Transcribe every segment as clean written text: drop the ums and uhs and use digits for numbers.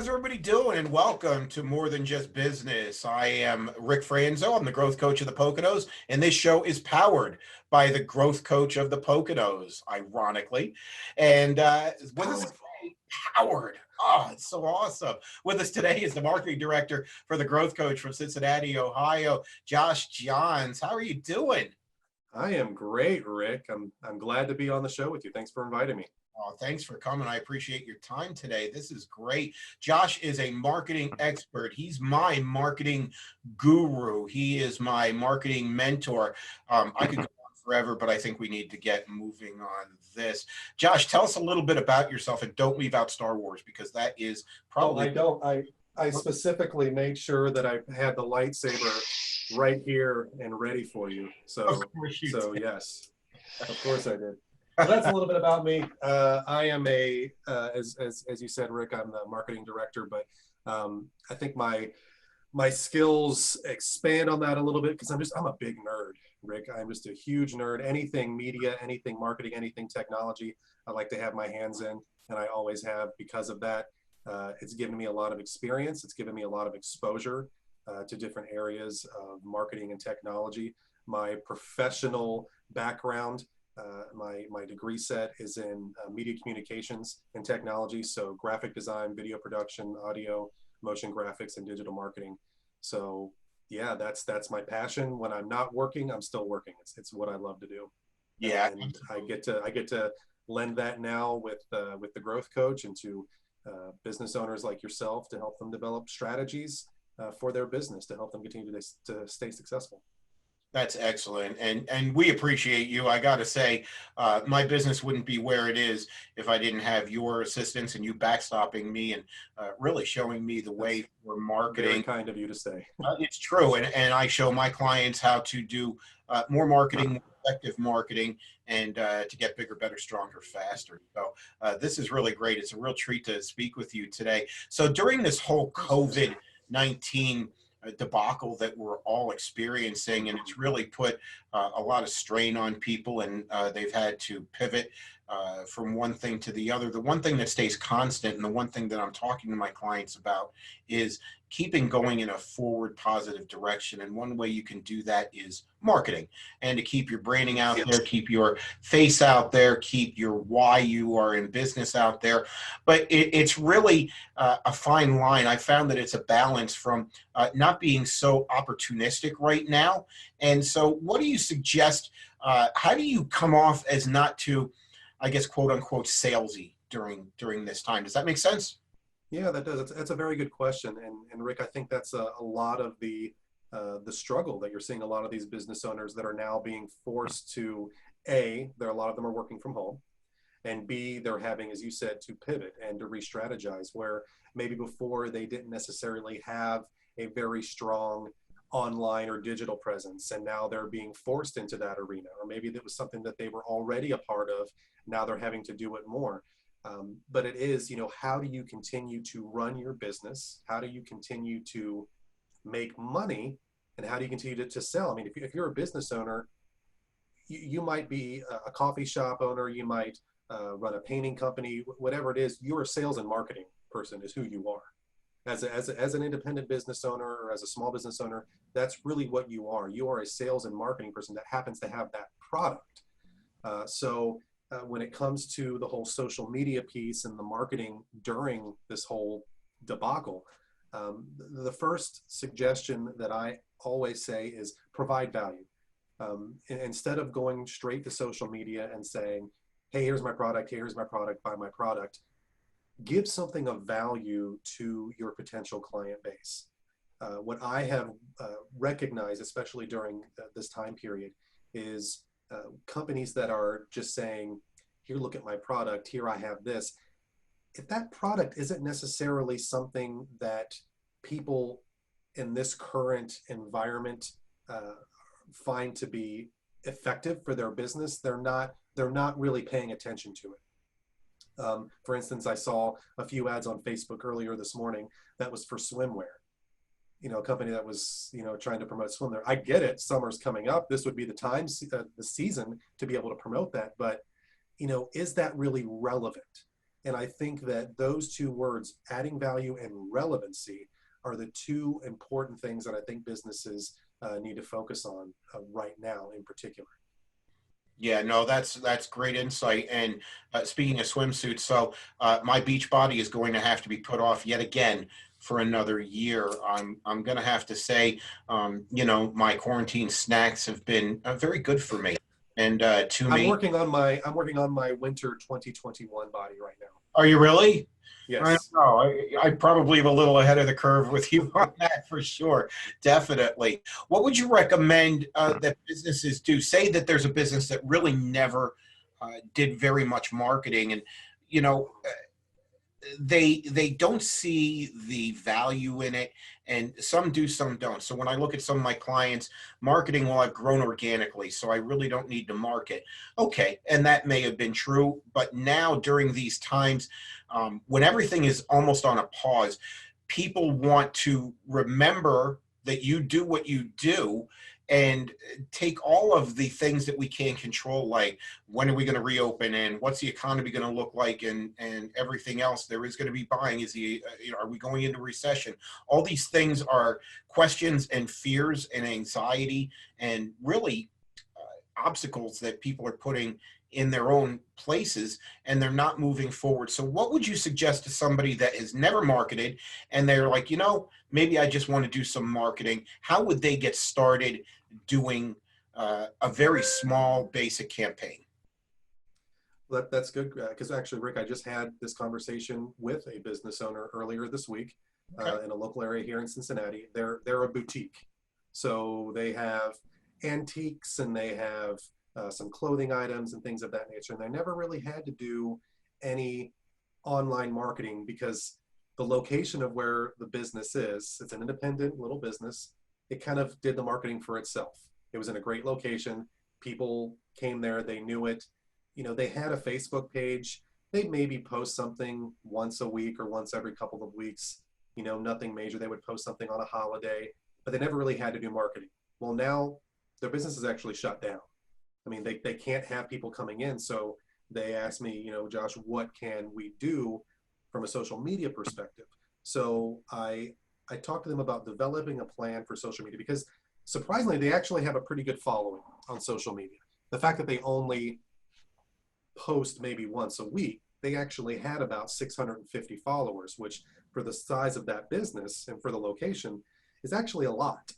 everybody doing? And welcome to More Than Just Business. I am Rick Franzo. I'm the growth coach of the Poconos, and this show is powered by the growth coach of the Poconos, ironically. And with us today, Howard. Oh, it's so awesome. With us today is the marketing director for the growth coach from Cincinnati, Ohio, Josh Johns. How are you doing? I am great, Rick. I'm glad to be on the show with you. Thanks for inviting me. Oh, thanks for coming. I appreciate your time today. This is great. Josh is a marketing expert. He's my marketing guru. He is my marketing mentor. I could go on forever, but I think we need to get moving on this. Josh, tell us a little bit about yourself, and don't leave out Star Wars, because that is probably. I don't. I specifically made sure that I had the lightsaber right here and ready for you. So yes, of course I did. So that's a little bit about me. I am as you said, Rick, I'm the marketing director, but I think my skills expand on that a little bit because I'm a big nerd, Rick. I'm just a huge nerd. Anything media, anything marketing, anything technology, I like to have my hands in, and I always have because of that. It's given me a lot of experience. It's given me a lot of exposure to different areas of marketing and technology. My professional background, my degree set is in media communications and technology, so graphic design, video production, audio, motion graphics, and digital marketing. So yeah, that's my passion. When I'm not working, I'm still working. It's what I love to do. Yeah, and I get to lend that now with the growth coach and to business owners like yourself to help them develop strategies for their business to help them continue to stay successful. That's excellent, and we appreciate you. I got to say, my business wouldn't be where it is if I didn't have your assistance and you backstopping me and really showing me the way for marketing. Very kind of you to say. It's true, and I show my clients how to do more marketing, more effective marketing, and to get bigger, better, stronger, faster. So this is really great. It's a real treat to speak with you today. So during this whole COVID-19 debacle that we're all experiencing, and it's really put a lot of strain on people, and they've had to pivot from one thing to the other. The one thing that stays constant, and the one thing that I'm talking to my clients about, is keeping going in a forward positive direction. And one way you can do that is marketing, and to keep your branding out there, keep your face out there, keep your why you are in business out there. But it's really a fine line. I found that it's a balance from not being so opportunistic right now. And so what do you suggest? How do you come off as not too, I guess, quote unquote, salesy during this time? Does that make sense? Yeah, that does. That's a very good question. And Rick, I think that's a lot of the struggle that you're seeing a lot of these business owners that are now being forced to, a lot of them are working from home, and B, they're having, as you said, to pivot and to re-strategize, where maybe before they didn't necessarily have a very strong online or digital presence, and now they're being forced into that arena, or maybe that was something that they were already a part of. Now they're having to do it more. But it is, how do you continue to run your business? How do you continue to make money? And how do you continue to sell? I mean, if you're a business owner, you might be a coffee shop owner, you might run a painting company, whatever it is, you're a sales and marketing person is who you are. As an independent business owner or as a small business owner, that's really what you are. You are a sales and marketing person that happens to have that product. When it comes to the whole social media piece and the marketing during this whole debacle, the first suggestion that I always say is provide value. Instead of going straight to social media and saying, hey, here's my product, buy my product, give something of value to your potential client base. What I have recognized, especially during this time period, is companies that are just saying, here, look at my product, here I have this. If that product isn't necessarily something that people in this current environment find to be effective for their business, they're not really paying attention to it. For instance, I saw a few ads on Facebook earlier this morning that was for swimwear. A company that was, trying to promote swimwear. I get it. Summer's coming up. This would be the time, the season to be able to promote that. But, is that really relevant? And I think that those two words, adding value and relevancy, are the two important things that I think businesses need to focus on right now in particular. Yeah, no, that's great insight. And speaking of swimsuits, so my beach body is going to have to be put off yet again for another year. I'm going to have to say, my quarantine snacks have been very good for me. And to I'm me, working on my winter 2021 body right now. are you really? I don't Yes. know. I probably am a little ahead of the curve with you on that for sure. Definitely. What would you recommend that businesses do? Say that there's a business that really never did very much marketing, and you know they don't see the value in it, and some do, some don't. So when I look at some of my clients, marketing, well, I've grown organically, so I really don't need to market. Okay, and that may have been true, but now during these times, when everything is almost on a pause, people want to remember that you do what you do, and take all of the things that we can control, like when are we going to reopen, and what's the economy going to look like, and everything else there is going to be buying. Are we going into recession? All these things are questions and fears and anxiety, and really obstacles that people are putting in their own places, and they're not moving forward. So what would you suggest to somebody that has never marketed, and they're like, maybe I just want to do some marketing? How would they get started doing a very small basic campaign? That's good because actually, Rick, I just had this conversation with a business owner earlier this week Okay. in a local area here in Cincinnati. They're a boutique, so they have antiques and they have some clothing items and things of that nature. And they never really had to do any online marketing because the location of where the business is, it's an independent little business. It kind of did the marketing for itself. It was in a great location. People came there, they knew it. They had a Facebook page. They maybe post something once a week or once every couple of weeks. Nothing major. They would post something on a holiday, but they never really had to do marketing. Well, now their business is actually shut down. I mean, they can't have people coming in. So they asked me, Josh, what can we do from a social media perspective? So I talked to them about developing a plan for social media because surprisingly, they actually have a pretty good following on social media. The fact that they only post maybe once a week, they actually had about 650 followers, which for the size of that business and for the location is actually a lot.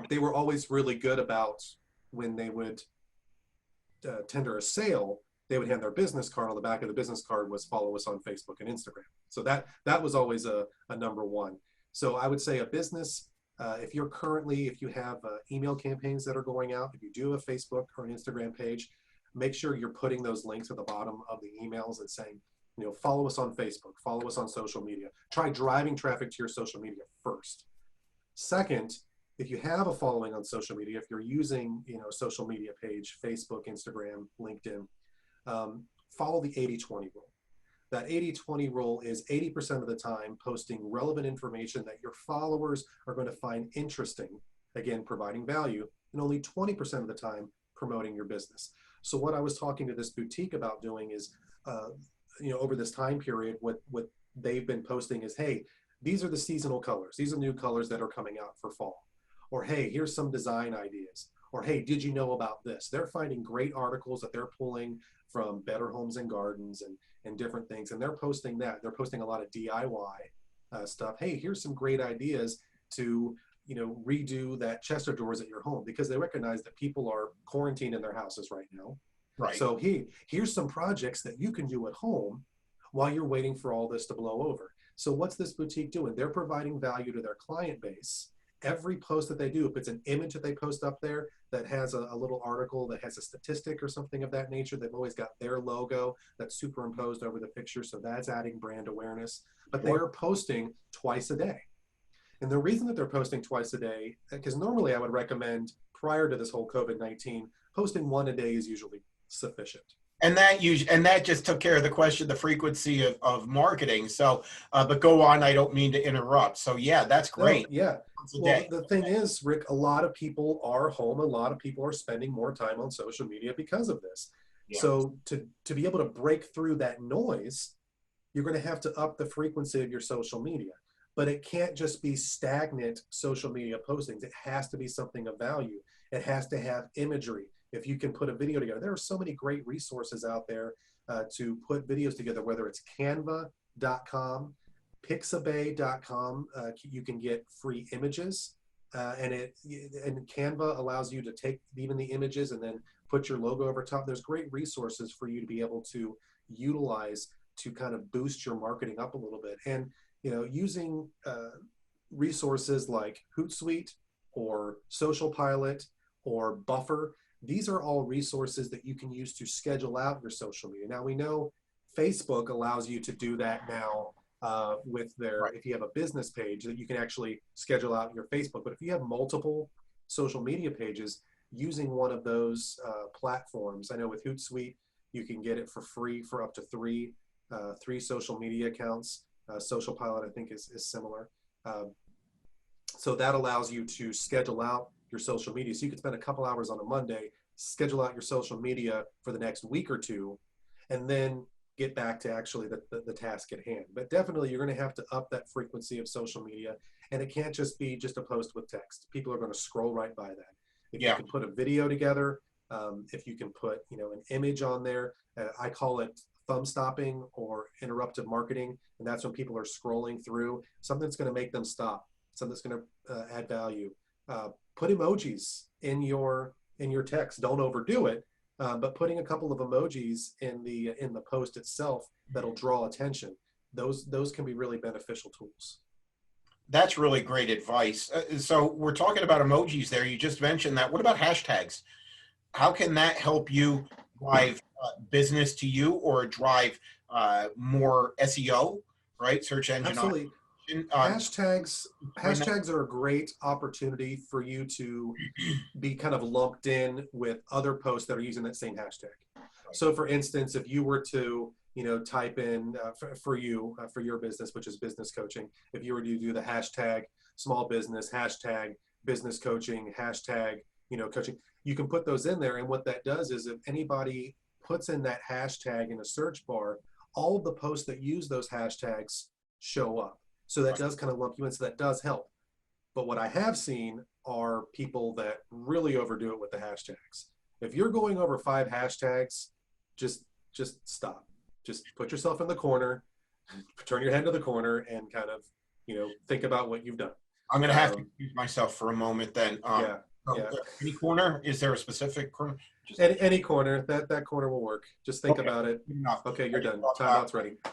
They were always really good about when they would tender a sale, they would hand their business card. On the back of the business card was follow us on Facebook and Instagram. So that was always a number one. So I would say a business, if you have email campaigns that are going out, if you do a Facebook or an Instagram page, make sure you're putting those links at the bottom of the emails and saying, follow us on Facebook, follow us on social media. Try driving traffic to your social media first. Second, if you have a following on social media, if you're using, a social media page, Facebook, Instagram, LinkedIn, follow the 80-20 rule. That 80-20 rule is 80% of the time posting relevant information that your followers are going to find interesting, again, providing value, and only 20% of the time promoting your business. So what I was talking to this boutique about doing is, over this time period, what they've been posting is, hey, these are the seasonal colors. These are new colors that are coming out for fall. Or, hey, here's some design ideas. Or, hey, did you know about this? They're finding great articles that they're pulling from Better Homes and Gardens and different things. And they're posting that. They're posting a lot of DIY stuff. Hey, here's some great ideas to, redo that chest of drawers at your home, because they recognize that people are quarantined in their houses right now. Right. So here's some projects that you can do at home while you're waiting for all this to blow over. So what's this boutique doing? They're providing value to their client base. Every post that they do, if it's an image that they post up there that has a little article that has a statistic or something of that nature, they've always got their logo that's superimposed over the picture. So that's adding brand awareness. But they are posting twice a day. And the reason that they're posting twice a day, because normally I would recommend, prior to this whole COVID-19, posting one a day is usually sufficient. And that just took care of the question, the frequency of marketing. So, but go on. I don't mean to interrupt. So yeah, that's great. No, yeah. Well, the thing is, Rick, a lot of people are home. A lot of people are spending more time on social media because of this. Yeah. So to be able to break through that noise, you're going to have to up the frequency of your social media. But it can't just be stagnant social media postings. It has to be something of value. It has to have imagery. If you can put a video together, there are so many great resources out there to put videos together, whether it's canva.com, pixabay.com. You can get free images. And Canva allows you to take even the images and then put your logo over top. There's great resources for you to be able to utilize to kind of boost your marketing up a little bit. And using resources like Hootsuite or Social Pilot or Buffer, these are all resources that you can use to schedule out your social media. Now we know Facebook allows you to do that now with their, Right. if you have a business page, that you can actually schedule out your Facebook. But if you have multiple social media pages, using one of those platforms, I know with Hootsuite, you can get it for free for up to three social media accounts. Social Pilot, I think, is similar. So that allows you to schedule out your social media. So you can spend a couple hours on a Monday, schedule out your social media for the next week or two, and then get back to actually the task at hand. But definitely you're going to have to up that frequency of social media, and it can't just be just a post with text. People are going to scroll right by that. If you can put a video together, if you can put an image on there, I call it thumb stopping or interruptive marketing, and that's when people are scrolling through something that's going to make them stop, something that's going to add value. Put emojis in your text. Don't overdo it, but putting a couple of emojis in the post itself that'll draw attention. Those can be really beneficial tools. That's really great advice. So we're talking about emojis there. You just mentioned that. What about hashtags? How can that help you drive business to you or drive more SEO, right? Search engine Absolutely. optimization. Hashtags are a great opportunity for you to be kind of lumped in with other posts that are using that same hashtag. So for instance, if you were to type in for your business, which is business coaching, if you were to do the hashtag small business, hashtag business coaching, hashtag coaching, you can put those in there. And what that does is if anybody puts in that hashtag in a search bar, all of the posts that use those hashtags show up. So that does kind of lump you in, so that does help. But what I have seen are people that really overdo it with the hashtags. If you're going over 5 hashtags, just stop. Just put yourself in the corner, turn your head to the corner, and kind of think about what you've done. I'm going to have to excuse myself for a moment then. Yeah. Any corner? Is there a specific corner? Any corner. That corner will work. Just think about it. Enough. Okay, you're done. Timeout's ready. Yeah,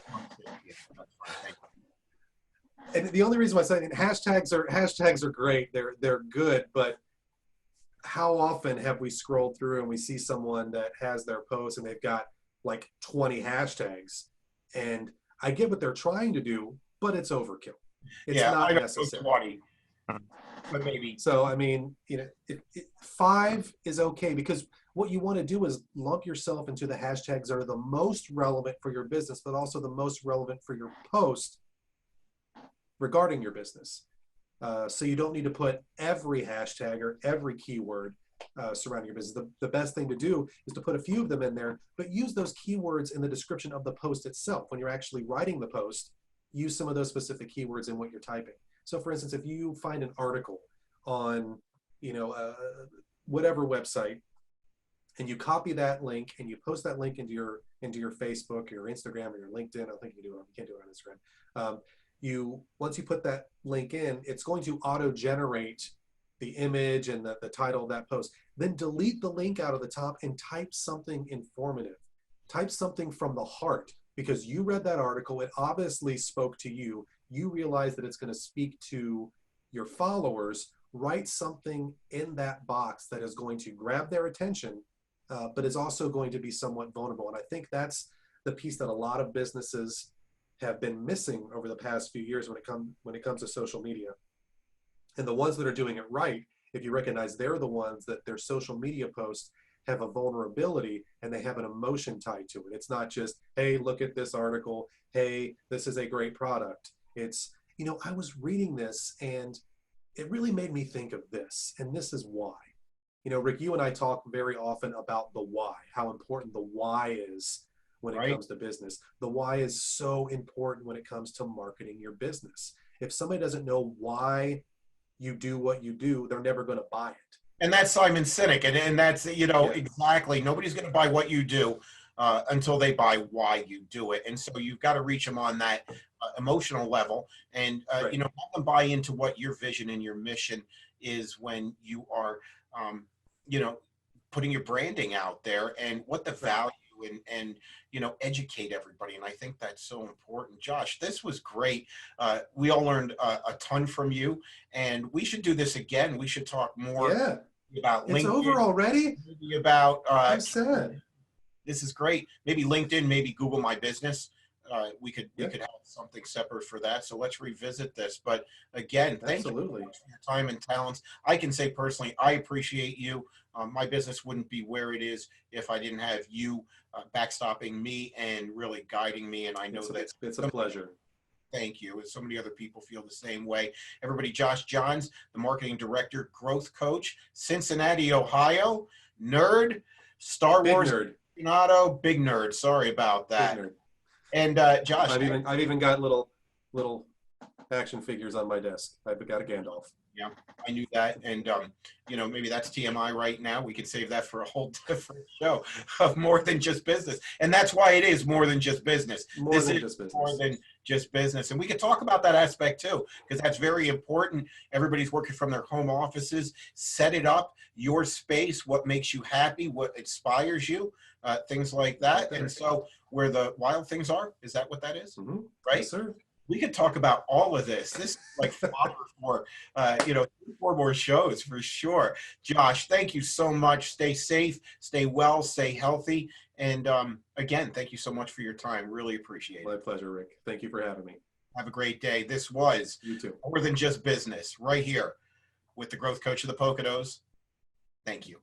that's fine. Thank you. And the only reason why I say hashtags are great. They're good, but how often have we scrolled through and we see someone that has their post and they've got like 20 hashtags? And I get what they're trying to do, but it's overkill. It's not necessary. 20, but maybe. So I mean, 5 is okay, because what you want to do is lump yourself into the hashtags that are the most relevant for your business, but also the most relevant for your post regarding your business. So you don't need to put every hashtag or every keyword surrounding your business. The best thing to do is to put a few of them in there, but use those keywords in the description of the post itself. When you're actually writing the post, use some of those specific keywords in what you're typing. So for instance, if you find an article on, whatever website, and you copy that link and you post that link into your Facebook or your Instagram or your LinkedIn, I don't think you can't do it on Instagram. Once you put that link in, it's going to auto-generate the image and the title of that post. Then delete the link out of the top and type something informative. Type something from the heart, because you read that article, it obviously spoke to you. You realize that it's going to speak to your followers. Write something in that box that is going to grab their attention, but is also going to be somewhat vulnerable. And I think that's the piece that a lot of businesses have been missing over the past few years when it comes to social media. And the ones that are doing it right, if you recognize they're the ones that their social media posts have a vulnerability and they have an emotion tied to it. It's not just, hey, look at this article. Hey, this is a great product. It's, I was reading this and it really made me think of this, and this is why. You know, Rick, you and I talk very often about the why, how important the why is when it Right. comes to business. The why is so important when it comes to marketing your business. If somebody doesn't know why you do what you do, they're never going to buy it. And that's Simon Sinek. And that's, Yeah, exactly. Nobody's going to buy what you do until they buy why you do it. And so you've got to reach them on that emotional level and, right. have them buy into what your vision and your mission is when you are, um, you know, putting your branding out there and what the Right. value and educate everybody. And I think that's so important. Josh, this was great. We all learned a ton from you, and we should do this again. We should talk more Yeah. about It's LinkedIn, over already? maybe about I'm sad. this is great. Maybe LinkedIn, maybe Google My Business. We Yeah, could have something separate for that. So let's revisit this. But again, thank you so absolutely. much for your time and talents. I can say personally, I appreciate you. My business wouldn't be where it is if I didn't have you backstopping me and really guiding me. And I know that It's a pleasure. thank you. And so many other people feel the same way. Everybody, Josh Johns, the marketing director, growth coach, Cincinnati, Ohio, nerd, Star Big Wars nerd. aficionado, big nerd. Sorry about Big that. nerd. And Josh, I've even got little action figures on my desk. I've got a Gandalf. yeah, I knew that. And, maybe that's TMI right now. We could save that for a whole different show of more than just business. And that's why it is more than just business. More This than is just more business. than just business. And we could talk about that aspect too, because that's very important. Everybody's working from their home offices. Set it up, your space, what makes you happy, what inspires you, things like that. And so where the wild things are, is that what that is? Mm-hmm. Right? Yes, sir. We could talk about all of this. This is like fodder for, 4 more shows for sure. Josh, thank you so much. Stay safe, stay well, stay healthy. And again, thank you so much for your time. Really appreciate it. My pleasure, Rick. Thank you for having me. Have a great day. This was You too. More Than Just Business right here with the Growth Coach of the Poconos. Thank you.